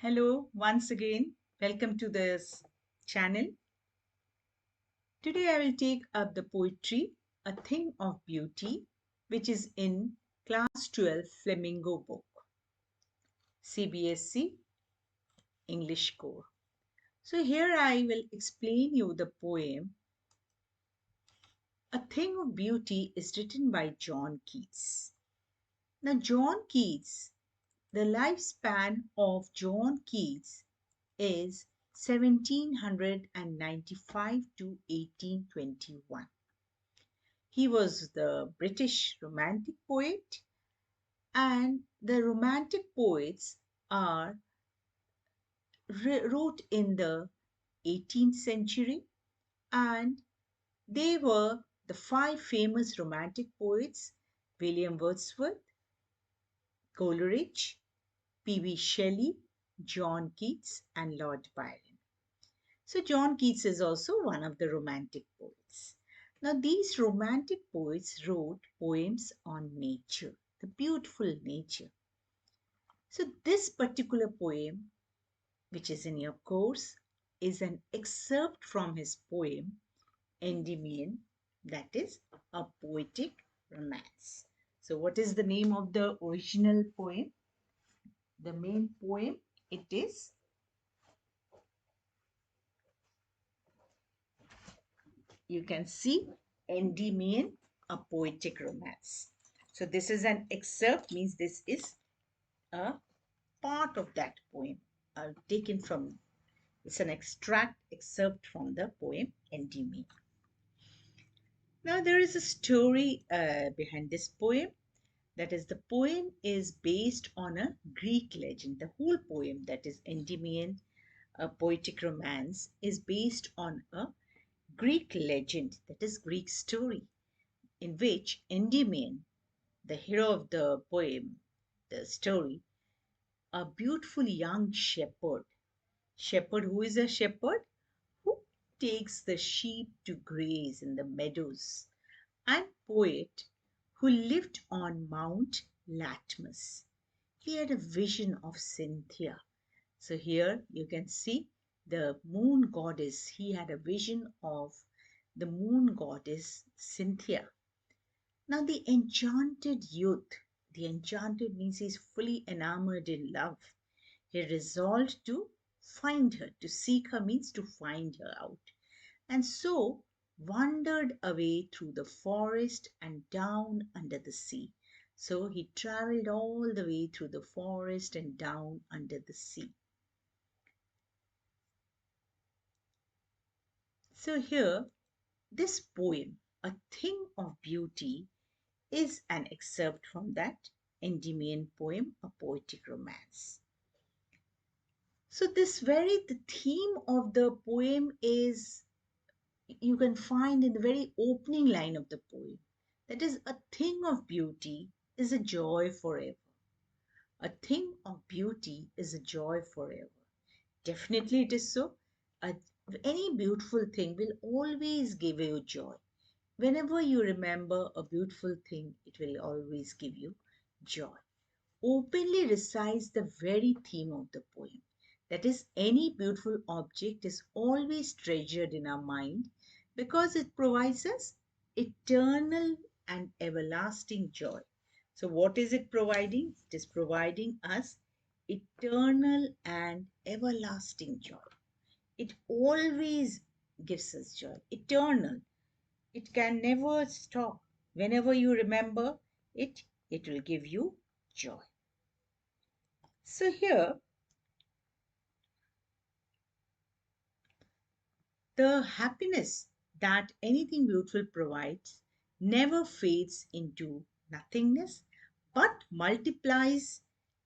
Hello, once again. Welcome to this channel. Today I will take up the poetry, A Thing of Beauty, which is in Class 12 Flamingo book, CBSE English Core. So here I will explain you the poem. A Thing of Beauty is written by John Keats. Now, John Keats, the lifespan of John Keats is 1795 to 1821. He was the British Romantic poet, and the Romantic poets are wrote in the 18th century, and they were the five famous Romantic poets: William Wordsworth, Coleridge, P.B. Shelley, John Keats, and Lord Byron. So John Keats is also one of the Romantic poets. Now these Romantic poets wrote poems on nature, the beautiful nature. So this particular poem, which is in your course, is an excerpt from his poem Endymion, that is a poetic romance. So what is the name of the original poem? The main poem, it is you can see Endymion, a poetic romance. So this is an excerpt, means this is a part of that poem taken from, it's an excerpt from the poem Endymion. Now there is a story behind this poem. That is, the poem is based on a Greek legend. The whole poem, that is Endymion, a poetic romance, is based on a Greek legend, that is Greek story, in which Endymion, the hero of the poem, the story, a beautiful young shepherd who is a shepherd who takes the sheep to graze in the meadows, and poet who lived on Mount Latmus. He had a vision of Cynthia. So here you can see the moon goddess. He had a vision of the moon goddess Cynthia. Now the enchanted youth, the enchanted means he's fully enamored in love. He resolved to find her, to seek her means to find her out. And so wandered away through the forest and down under the sea. So he traveled all the way through the forest and down under the sea. So here, this poem, A Thing of Beauty, is an excerpt from that Endymion poem, a poetic romance. So the theme of the poem is, you can find in the very opening line of the poem. That is, a thing of beauty is a joy forever. A thing of beauty is a joy forever. Definitely it is so. A, any beautiful thing will always give you joy. Whenever you remember a beautiful thing, it will always give you joy. Openly recites the very theme of the poem. That is, any beautiful object is always treasured in our mind because it provides us eternal and everlasting joy. So, what is it providing? It is providing us eternal and everlasting joy. It always gives us joy, eternal. It can never stop. Whenever you remember it, it will give you joy. So here, the happiness that anything beautiful provides never fades into nothingness, but multiplies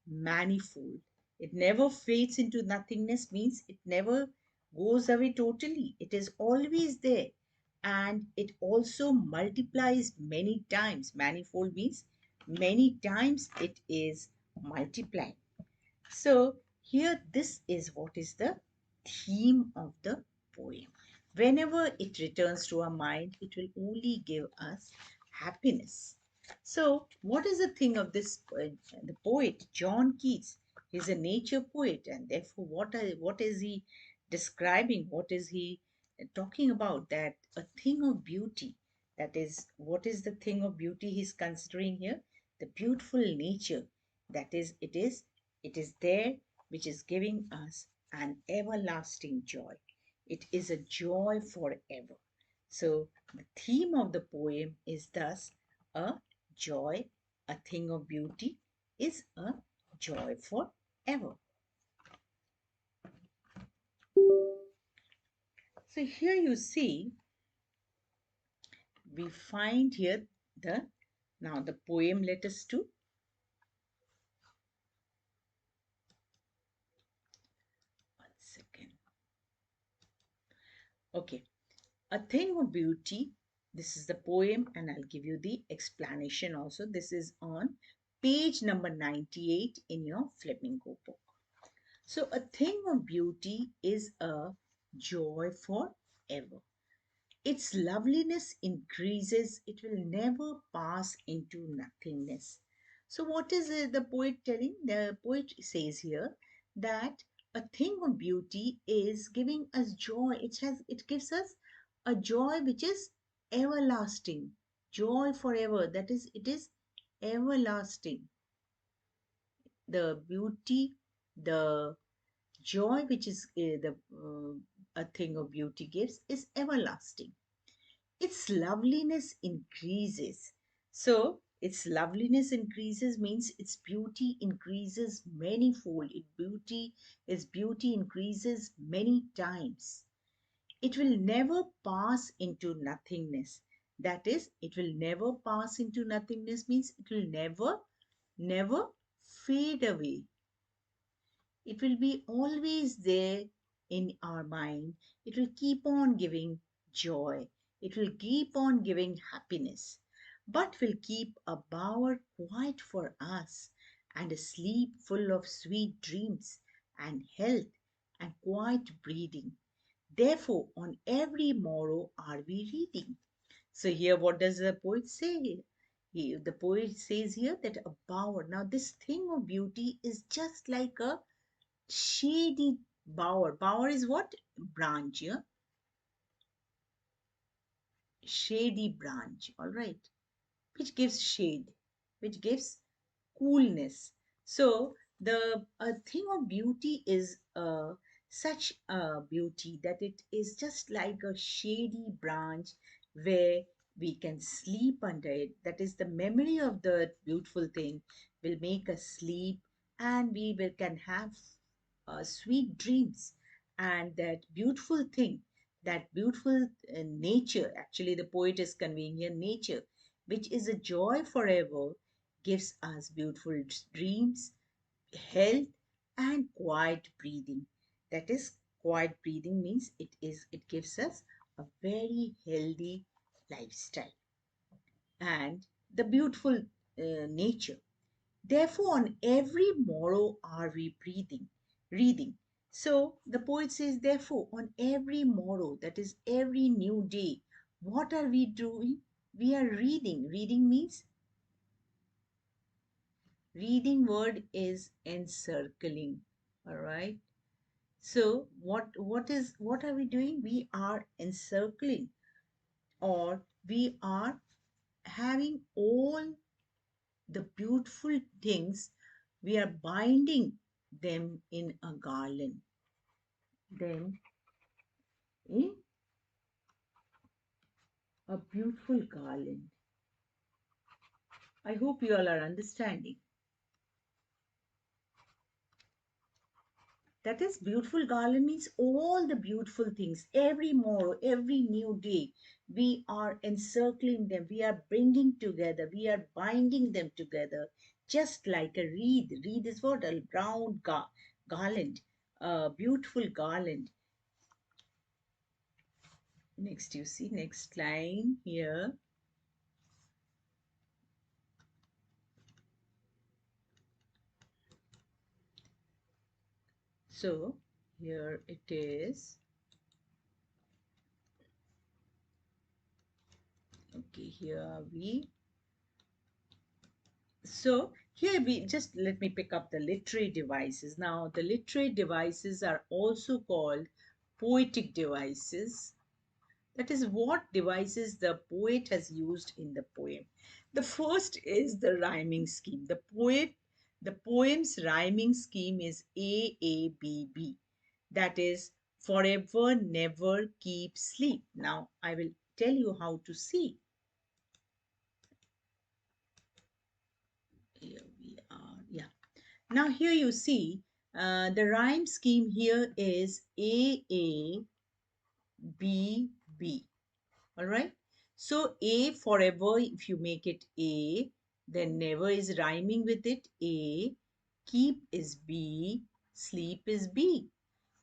manifold. It never fades into nothingness means it never goes away totally. It is always there, and it also multiplies many times. Manifold means many times it is multiplying. So here this is what is the theme of the poem. Whenever it returns to our mind, it will only give us happiness. So what is the thing of this the poet John Keats? He's a nature poet, and therefore, what is he describing? What is he talking about? That a thing of beauty. That is, what is the thing of beauty he's considering here? The beautiful nature. That is, it is there, which is giving us an everlasting joy. It is a joy forever. So the theme of the poem is thus a joy, a thing of beauty is a joy forever. So here you see, we find here the now the poem. Let us do. One second. Okay, a thing of beauty. This is the poem, and I'll give you the explanation also. This is on page number 98 in your Flamingo book. So, a thing of beauty is a joy forever. Its loveliness increases, it will never pass into nothingness. So, what is the poet telling? The poet says here that a thing of beauty is giving us joy. It gives us a joy which is everlasting, joy forever. That is, it is everlasting. The beauty, the joy which is a thing of beauty gives is everlasting. Its loveliness increases. So, its loveliness increases means its beauty increases manifold. Its beauty increases many times. It will never pass into nothingness. That is, it will never pass into nothingness means it will never fade away. It will be always there in our mind. It will keep on giving joy. It will keep on giving happiness, but will keep a bower quiet for us and a sleep full of sweet dreams and health and quiet breathing. Therefore, on every morrow are we reading. So, here, what does the poet say? The poet says here that a bower. Now, this thing of beauty is just like a shady bower. Bower is what? Branch, yeah? Shady branch, all right? Which gives shade, which gives coolness. So the thing of beauty is such a beauty that it is just like a shady branch where we can sleep under it. That is, the memory of the beautiful thing will make us sleep, and can have sweet dreams. And that beautiful thing, that beautiful nature, actually, the poet is conveying here nature, which is a joy forever, gives us beautiful dreams, health, and quiet breathing. That is, quiet breathing means it gives us a very healthy lifestyle and the beautiful nature. Therefore, on every morrow are we reading. So the poet says, therefore, on every morrow, that is every new day, what are we doing? We are reading. Reading means, reading word is encircling. All right. So what are we doing? We are encircling, or we are having all the beautiful things, we are binding them in a garland. Then in a beautiful garland. I hope you all are understanding. That is, beautiful garland means all the beautiful things. Every morrow, every new day, we are encircling them. We are bringing together. We are binding them together, just like a wreath. Wreath is what? A brown garland, a beautiful garland. Next, you see, next line here. So here it is. Okay, here are we. So Here we just let me pick up the literary devices. Now, the literary devices are also called poetic devices. That is what devices the poet has used in the poem. The first is the rhyming scheme. The poem's rhyming scheme is AABB. That is forever, never, keep, sleep. Now, I will tell you how to see. Here we are. Yeah. Now, here you see the rhyme scheme here is AABB. All right. So A forever, if you make it A, then never is rhyming with it A, keep is B, sleep is B.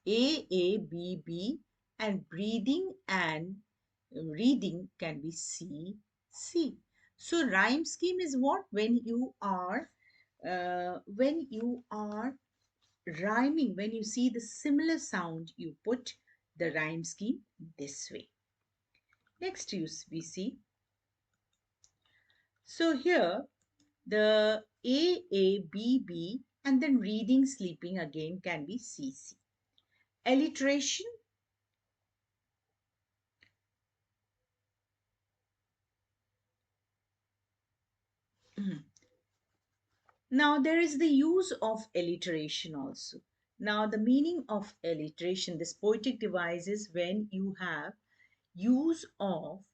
A, B, B, and breathing and reading can be C, C. So rhyme scheme is what? When you are rhyming, when you see the similar sound, you put the rhyme scheme this way. Next, we see. So here, the AABB and then reading, sleeping again can be CC. Alliteration. Now, there is the use of alliteration also. Now, the meaning of alliteration, this poetic device is when you have use of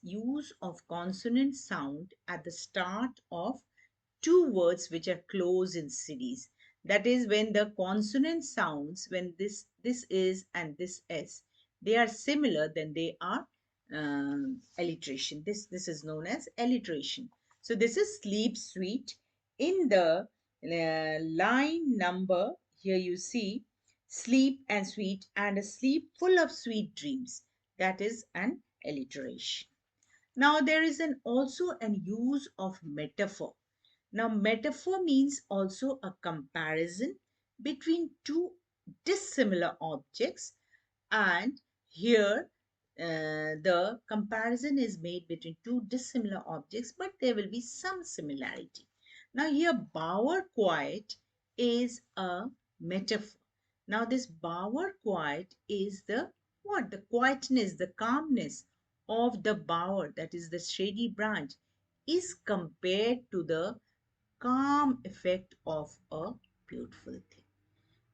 use of consonant sound at the start of two words which are close in series. That is when the consonant sounds, when this is and this s, they are similar, then they are alliteration. This is known as alliteration. So this is sleep sweet. In the line number here you see sleep and sweet and a sleep full of sweet dreams. That is an alliteration. Now there is also an use of metaphor. Now, metaphor means also a comparison between two dissimilar objects, and here the comparison is made between two dissimilar objects, but there will be some similarity. Now, here, Bower quiet is a metaphor. Now, this Bower quiet is the what? The quietness, the calmness of the bower, that is the shady branch, is compared to the calm effect of a beautiful thing.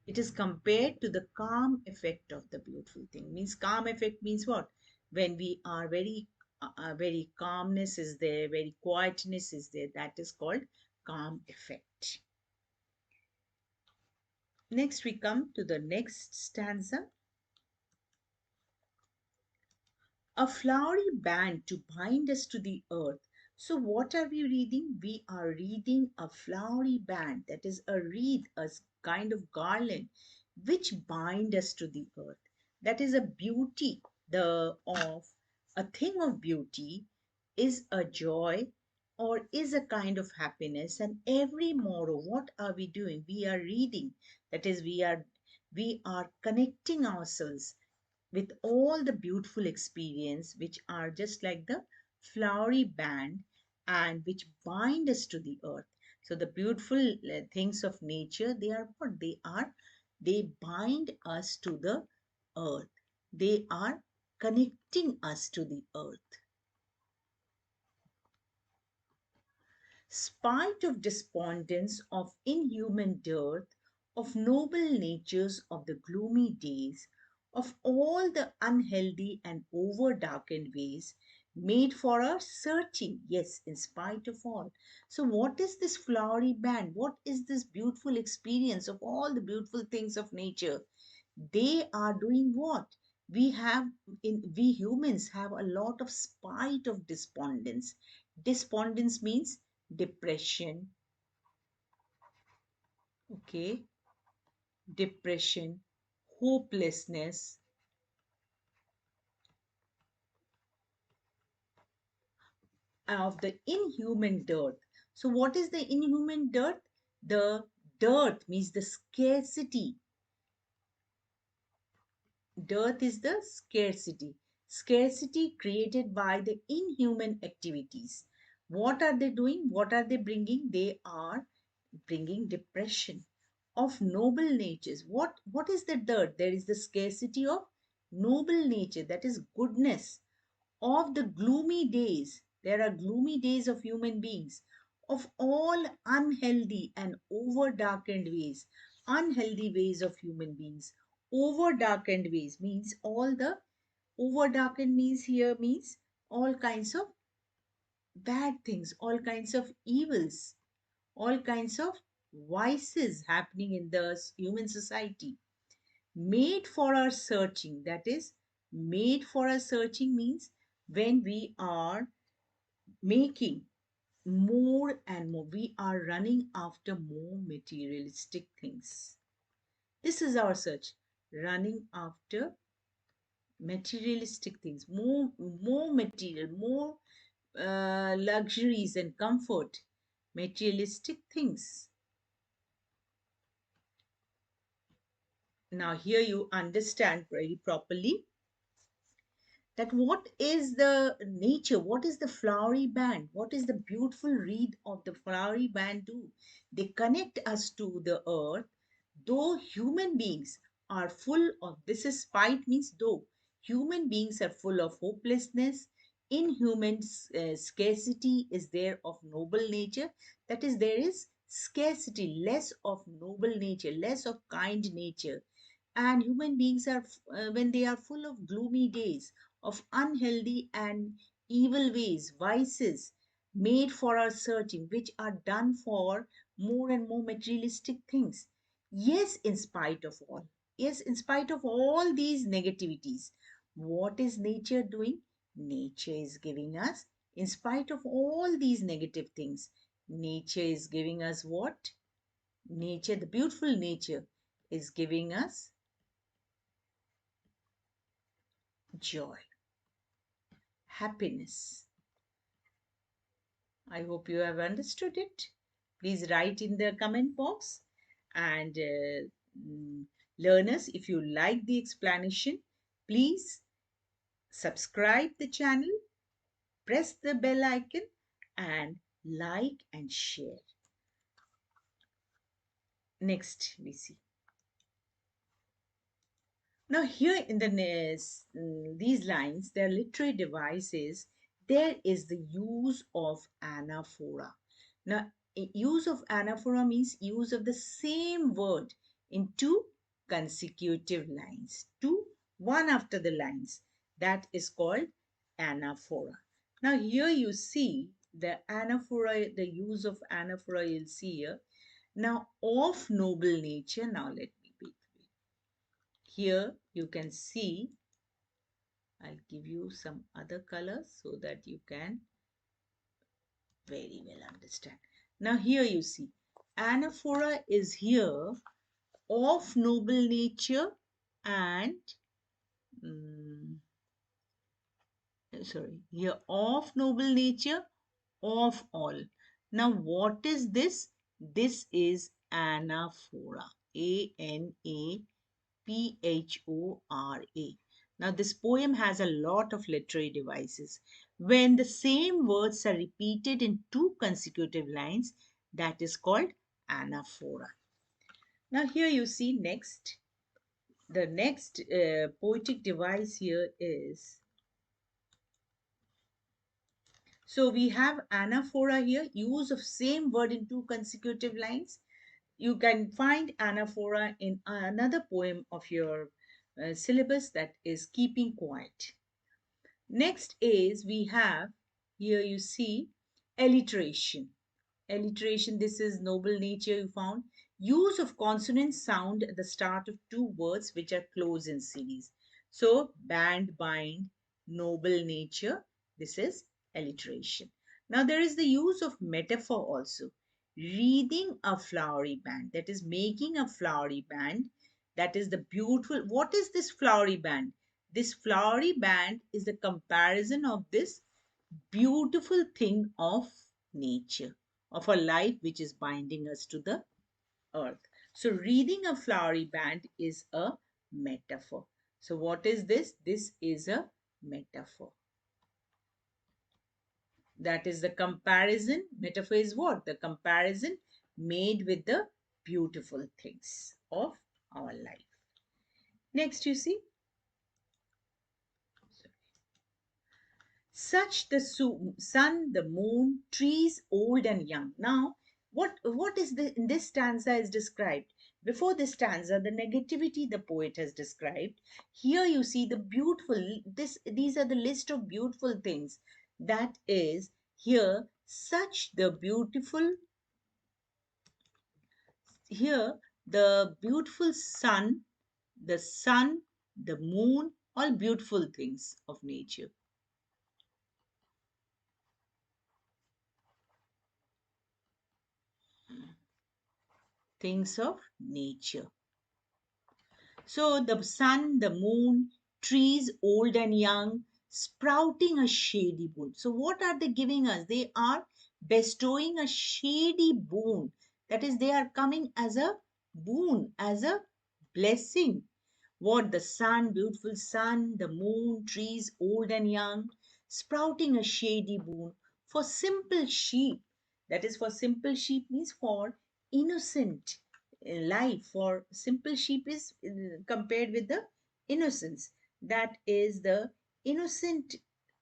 It is compared to the calm effect of the beautiful thing. Means calm effect means what? When we are very calmness is there, very quietness is there. That is called calm effect. Next, we come to the next stanza. A flowery band to bind us to the earth. So, what are we reading? We are reading a flowery band, that is a wreath, a kind of garland, which bind us to the earth. That is a beauty. A thing of beauty is a joy or is a kind of happiness. And every morrow, what are we doing? We are reading. That is, we are connecting ourselves with all the beautiful experience which are just like the flowery band and which bind us to the earth. So the beautiful things of nature, they are what they are? They bind us to the earth. They are connecting us to the earth. Spite of despondence, of inhuman dearth, of noble natures of the gloomy days, of all the unhealthy and over darkened ways, made for our searching, yes, in spite of all. So, what is this flowery band? What is this beautiful experience of all the beautiful things of nature? They are doing what? We humans have a lot of spite of despondence. Despondence means depression, okay, depression, hopelessness, of the inhuman dearth. So, what is the inhuman dearth? The dearth means the scarcity. Dearth is the scarcity. Scarcity created by the inhuman activities. What are they doing? What are they bringing? They are bringing depression of noble natures. What is the dirt? There is the scarcity of noble nature, that is goodness. Of the gloomy days, there are gloomy days of human beings, of all unhealthy and over darkened ways. Unhealthy ways of human beings, over darkened ways means all the over darkened means here means all kinds of bad things, all kinds of evils, all kinds of vices happening in the human society. Made for our searching, that is, made for our searching means when we are making more and more, we are running after more materialistic things. This is our search, running after materialistic things, more material, more luxuries and comfort, materialistic things. Now, here you understand very properly that what is the nature, what is the flowery band, what is the beautiful wreath of the flowery band do? They connect us to the earth. Though human beings are full of, this is spite means though human beings are full of hopelessness, inhuman scarcity is there of noble nature. That is, there is scarcity, less of noble nature, less of kind nature. And human beings are, when they are full of gloomy days, of unhealthy and evil ways, vices made for our searching, which are done for more and more materialistic things. Yes, in spite of all. Yes, in spite of all these negativities, what is nature doing? Nature is giving us, in spite of all these negative things, nature is giving us what? Nature, the beautiful nature, is giving us joy, happiness. I hope you have understood it. Please write in the comment box. And mm, learners, if you like the explanation, please subscribe the channel, press the bell icon, and like and share. Next, we see. Now, here in these lines, their literary devices, there is the use of anaphora. Now, use of anaphora means use of the same word in two consecutive lines, two, one after the lines. That is called anaphora. Now, here you see the anaphora, the use of anaphora you'll see here. Now, of noble nature, now let me be. Here you can see, I'll give you some other colors so that you can very well understand. Now here you see, anaphora is here of noble nature and, sorry, here of noble nature, of all. Now what is this? This is anaphora. Phora. Now, this poem has a lot of literary devices. When the same words are repeated in two consecutive lines, that is called anaphora. Now, here you see next, the next poetic device here is, so we have anaphora here, use of same word in two consecutive lines. You can find anaphora in another poem of your syllabus, that is Keeping Quiet. Next is we have, here you see, alliteration. Alliteration, this is noble nature you found. Use of consonant sound at the start of two words which are close in series. So, band, bind, noble nature, this is alliteration. Now, there is the use of metaphor also. Wreathing a flowery band, that is making a flowery band, that is the beautiful. What is this flowery band? This flowery band is the comparison of this beautiful thing of nature, of a life which is binding us to the earth. So, reading a flowery band is a metaphor. So, what is this? This is a metaphor. That is the comparison. Metaphor is what? The comparison made with the beautiful things of our life. Next, you see, such the sun, the moon, trees old and young. Now, what is the in this stanza is described? Before this stanza, the negativity the poet has described. Here you see the beautiful. These are the list of beautiful things. That is here such the beautiful. Here the beautiful sun, the moon, all beautiful things of nature. Things of nature. So the sun, the moon, trees old and young, sprouting a shady boon. So what are they giving us? They are bestowing a shady boon. That is, they are coming as a boon, as a blessing. What the sun, beautiful sun, the moon, trees old and young, sprouting a shady boon for simple sheep. That is, for simple sheep means for innocent life. For simple sheep is compared with the innocence. That is the innocent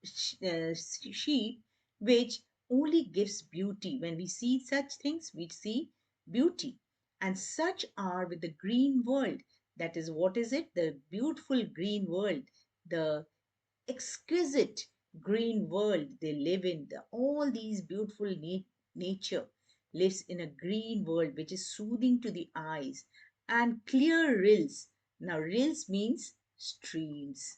sheep which only gives beauty. When we see such things, we see beauty. And such are with the green world. That is, what is it? The beautiful green world, the exquisite green world they live in. All these beautiful nature lives in a green world which is soothing to the eyes, and clear rills. Now, rills means streams.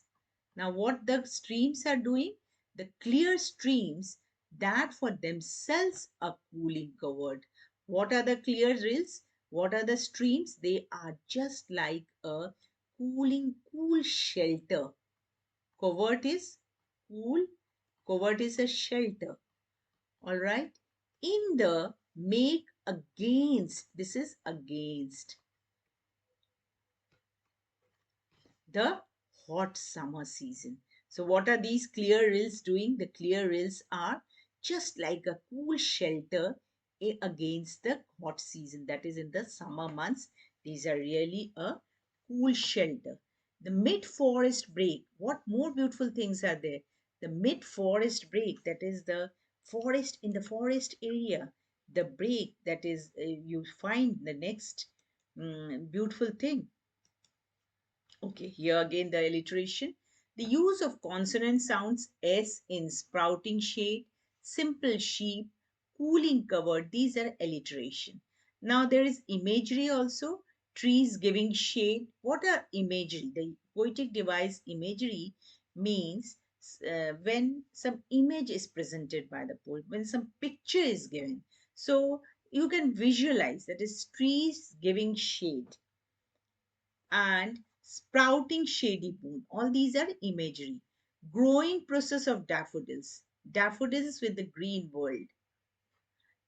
Now, what the streams are doing? The clear streams that for themselves are cooling covered. What are the clear rills? What are the streams? They are just like a cool shelter. Covert is cool. Covert is a shelter. All right. In the make against. This is against the hot summer season. So, what are these clear rills doing? The clear rills are just like a cool shelter against the hot season. That is, in the summer months, these are really a cool shelter. The mid forest break. What more beautiful things are there? The mid forest break, that is the forest in the forest area. The break, that is, you find the next beautiful thing. Okay, here again the alliteration. The use of consonant sounds S in sprouting shade, simple sheep, cooling covered. These are alliteration. Now there is imagery also. Trees giving shade. What are imagery? The poetic device imagery means when some image is presented by the poet, when some picture is given. So you can visualize, that is trees giving shade and sprouting shady boon. All these are imagery. Growing process of daffodils. Daffodils with the green world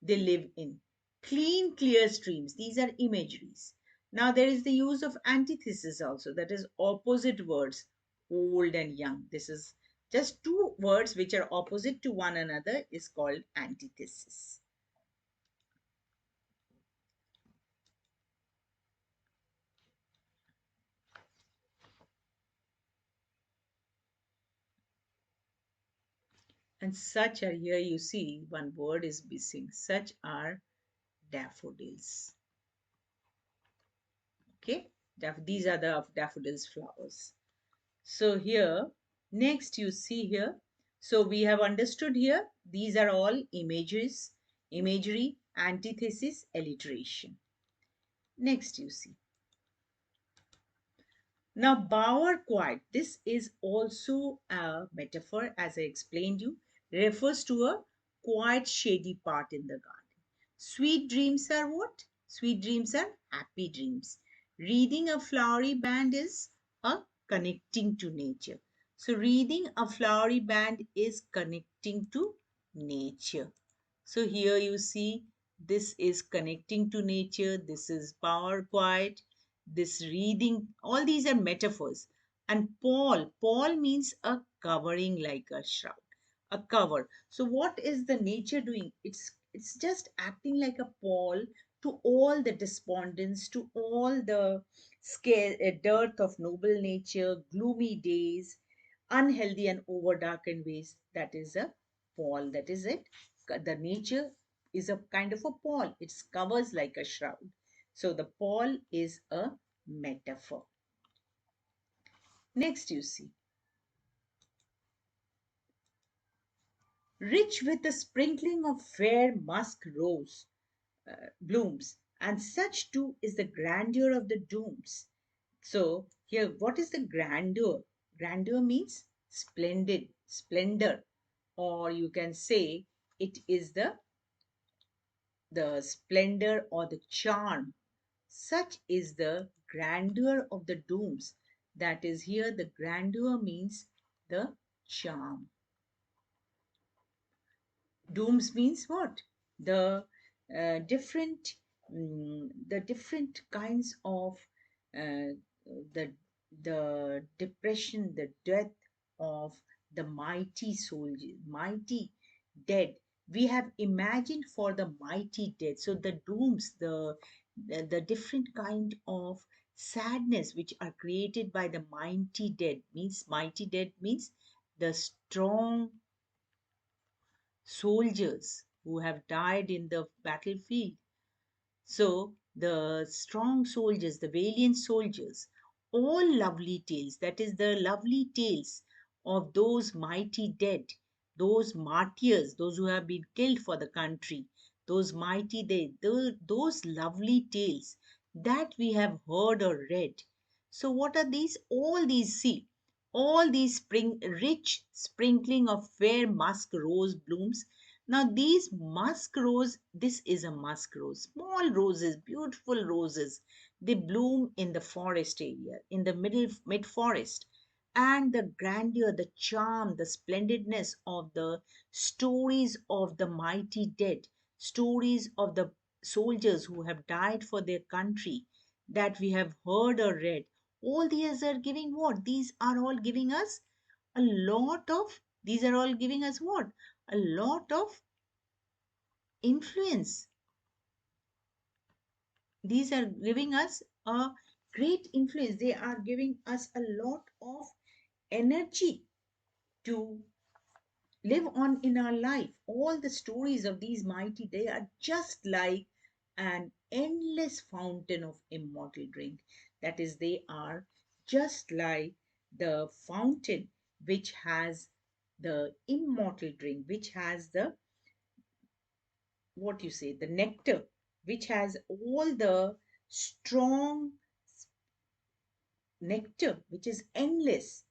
they live in. Clean, clear streams. These are imageries. Now there is the use of antithesis also. That is opposite words, old and young. This is just two words which are opposite to one another is called antithesis. And such are, here you see one word is missing. Such are daffodils. Okay, these are the daffodils flowers. So here, next you see here. So we have understood here, these are all images, imagery, antithesis, alliteration. Next you see. Now, bower quiet, this is also a metaphor, as I explained you, refers to a quiet, shady part in the garden. Sweet dreams are what? Sweet dreams are happy dreams. Reading a flowery band is a connecting to nature. So, reading a flowery band is connecting to nature. So, here you see this is connecting to nature, this is power quiet, this reading, all these are metaphors. And pall means a covering like a shroud. a cover. So what is the nature doing? It's just acting like a pall to all the despondence, to all the scare, dearth of noble nature, gloomy days, unhealthy and over darkened ways. That is a pall. That is it. The nature is a kind of a pall. It covers like a shroud. So the pall is a metaphor. Next, you see, rich with a sprinkling of fair musk rose blooms, and such too is the grandeur of the dooms. So, here, what is the grandeur? Grandeur means splendid, splendor, or you can say it is the splendor or the charm. Such is the grandeur of the dooms. That is, here, the grandeur means the charm. Dooms means what? The different the different kinds of uh, the depression, the death of the mighty soldiers, mighty dead. We have imagined for the mighty dead. So the dooms, the different kind of sadness which are created by the mighty dead means the strong soldiers who have died in the battlefield. So, the strong soldiers, the valiant soldiers, all lovely tales, that is, the lovely tales of those mighty dead, those martyrs, those who have been killed for the country, those mighty dead, those lovely tales that we have heard or read. So, what are these? All these, see, all these rich sprinkling of fair musk rose blooms. Now, these musk rose, this is a musk rose, small roses, beautiful roses. They bloom in the forest area, in the mid forest. And the grandeur, the charm, the splendidness of the stories of the mighty dead, stories of the soldiers who have died for their country that we have heard or read. All these are giving what? These are all giving us a lot of, these are all giving us what? A lot of influence. These are giving us a great influence. They are giving us a lot of energy to live on in our life. All the stories of these mighty, they are just like an endless fountain of immortal drink. That is, they are just like the fountain which has the immortal drink, which has the, what you say, the nectar, which has all the strong nectar, which is endless.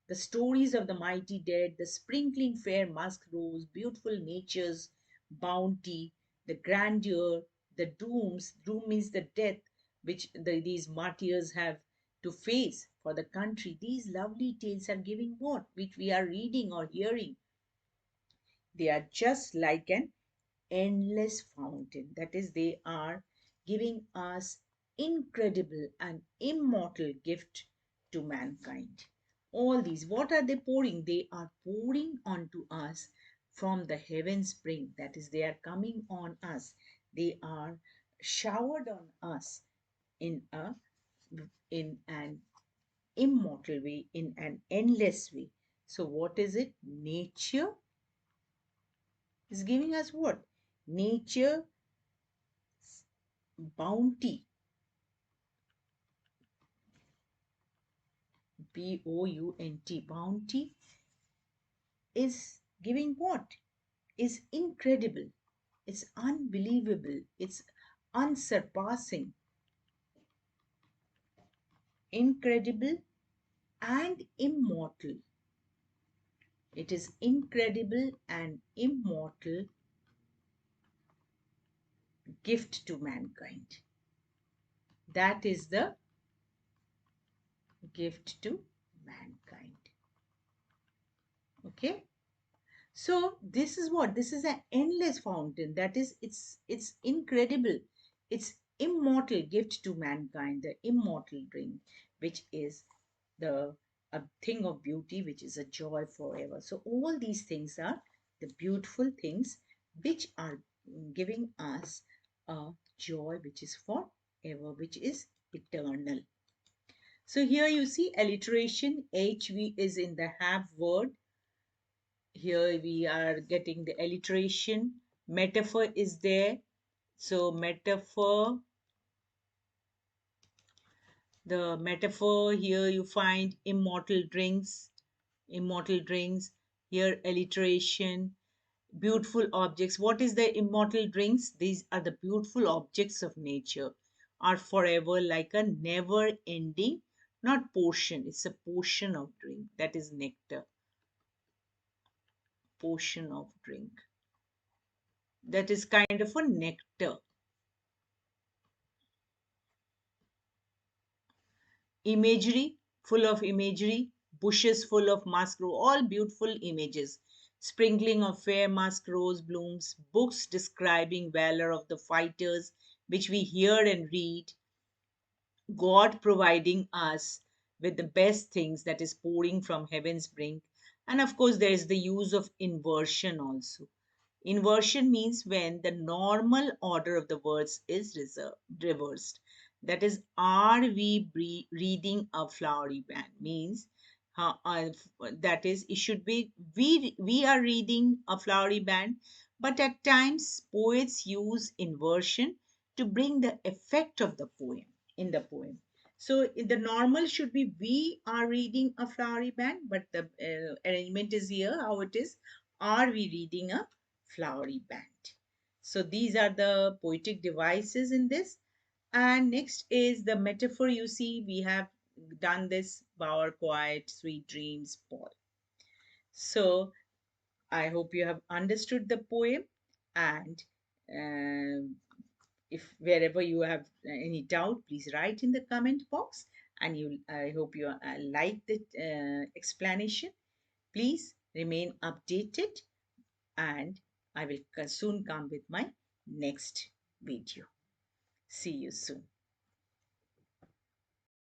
The stories of the mighty dead, the sprinkling fair musk rose, beautiful nature's bounty, the grandeur, the dooms. Doom means the death which these martyrs have to face for the country. These lovely tales are giving what? Which we are reading or hearing. They are just like an endless fountain. That is, they are giving us incredible and immortal gift to mankind. All these, what are they pouring? They are pouring onto us from the heaven spring. That is, they are coming on us. They are showered on us in a in an immortal way, in an endless way. So, what is it? Nature is giving us what? Nature bounty, B-O-U-N-T, bounty is giving what? Is incredible, it's unbelievable, it's unsurpassing, incredible and immortal. It is incredible and immortal gift to mankind. That is the gift to mankind. Okay? So this is what? This is an endless fountain. That is, it's incredible. It's immortal gift to mankind, the immortal drink, which is the a thing of beauty, which is a joy forever. So all these things are the beautiful things which are giving us a joy which is forever, which is eternal. So here you see alliteration. HV is in the have word. Here we are getting the alliteration. Metaphor is there. So metaphor, the metaphor here you find immortal drinks. Here alliteration, beautiful objects. What is the immortal drinks? These are the beautiful objects of nature, are forever like a never ending, not portion. It's a portion of drink. That is nectar, portion of drink. That is kind of a nectar. Imagery, full of imagery, bushes full of musk rose, all beautiful images. Sprinkling of fair musk rose blooms, books describing valor of the fighters, which we hear and read, God providing us with the best things that is pouring from heaven's brink. And of course, there is the use of inversion also. Inversion means when the normal order of the words is reversed. That is, are we reading a flowery band? Means, that is, it should be we are reading a flowery band, but at times poets use inversion to bring the effect of the poem in the poem. So the normal should be we are reading a flowery band, but the arrangement is here how it is. Are we reading a flowery band? So these are the poetic devices in this. And next is the metaphor. You see, we have done this bower quiet, sweet dreams, Paul. So I hope you have understood the poem. And um if wherever you have any doubt, please write in the comment box. And I hope you like the explanation. Please remain updated, and I will soon come with my next video. See you soon.